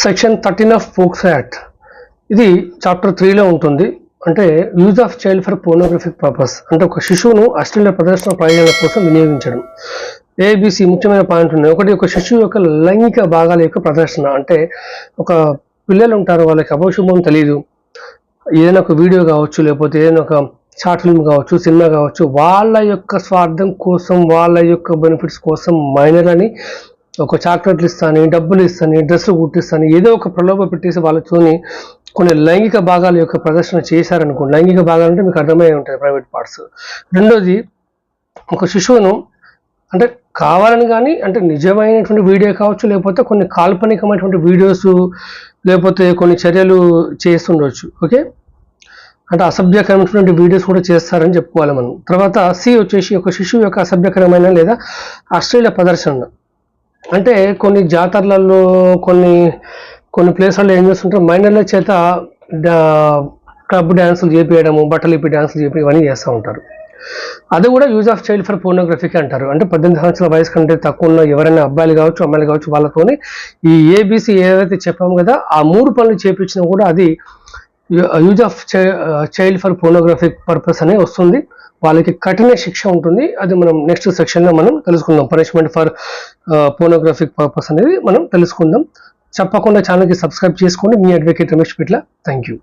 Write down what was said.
Section 13 of POCSO act ఇది chapter 3లో ఉంటుంది. అంటే use of child for pornographic purpose, అంటే ఒక శిశువును అశ్లీల ప్రదర్శన ప్రయోజనాల కోసం వినియోగించడం. ఏబిసి ముఖ్యమైన పాయింట్ ఉన్నాయి. ఒకటి, ఒక శిశువు యొక్క లైంగిక భాగాల యొక్క ప్రదర్శన. అంటే ఒక పిల్లలు ఉంటారు, వాళ్ళకి అభోశుభం తెలియదు, ఏదైనా ఒక వీడియో కావచ్చు, లేకపోతే ఏదైనా ఒక షార్ట్ ఫిల్మ్ కావచ్చు, సినిమా కావచ్చు, వాళ్ళ యొక్క స్వార్థం కోసం, వాళ్ళ యొక్క బెనిఫిట్స్ కోసం మైనర్లని ఒక చాక్లెట్లు ఇస్తాను, డబ్బులు ఇస్తాను, డ్రెస్సులు కుట్టిస్తాను, ఏదో ఒక ప్రలోభ పెట్టేసి వాళ్ళతోని కొన్ని లైంగిక భాగాల యొక్క ప్రదర్శన చేశారనుకోండి. లైంగిక భాగాలు అంటే మీకు అర్థమయ్యే ఉంటాయి, ప్రైవేట్ పార్ట్స్. రెండోది, ఒక శిశువును అంటే కావాలని కానీ, అంటే నిజమైనటువంటి వీడియో కావచ్చు, లేకపోతే కొన్ని కాల్పనికమైనటువంటి వీడియోస్, లేకపోతే కొన్ని చర్యలు చేస్తుండొచ్చు. ఓకే, అంటే అసభ్యకరమైనటువంటి వీడియోస్ కూడా చేస్తారని చెప్పుకోవాలి మనం. తర్వాత సి వచ్చేసి, ఒక శిశువు యొక్క అసభ్యకరమైన లేదా అశ్లీల ప్రదర్శన. అంటే కొన్ని జాతరలలో, కొన్ని ప్లేసుల్లో ఏం చేస్తుంటారు, మైనర్ల చేత క్లబ్ డ్యాన్సులు చేపించడము, బట్టలు ఇప్పి డ్యాన్సులు చేపి ఇవన్నీ చేస్తూ ఉంటారు. అది కూడా యూజ్ ఆఫ్ చైల్డ్ ఫర్ పోర్నోగ్రఫీకి అంటారు. అంటే 18 సంవత్సరాల వయసు కంటే తక్కువ ఉన్న ఎవరైనా అబ్బాయిలు కావచ్చు, అమ్మాయిలు కావచ్చు, వాళ్ళతోనే ఈ ఏబిసి ఏదైతే చెప్పాము కదా, ఆ 3 పనులు చేపించినా కూడా అది use of child for pornographic purpose అనే వస్తుంది. వాళ్ళకి కఠిన శిక్ష ఉంటుంది. అది మనం నెక్స్ట్ సెక్షన్లో మనం తెలుసుకుందాం. పనిష్మెంట్ ఫర్ పోర్నోగ్రఫిక్ పర్పస్ అనేది మనం తెలుసుకుందాం. తప్పకుండా ఛానల్కి సబ్స్క్రైబ్ చేసుకోండి. మీ advocate Ramesh Pitla. Thank you.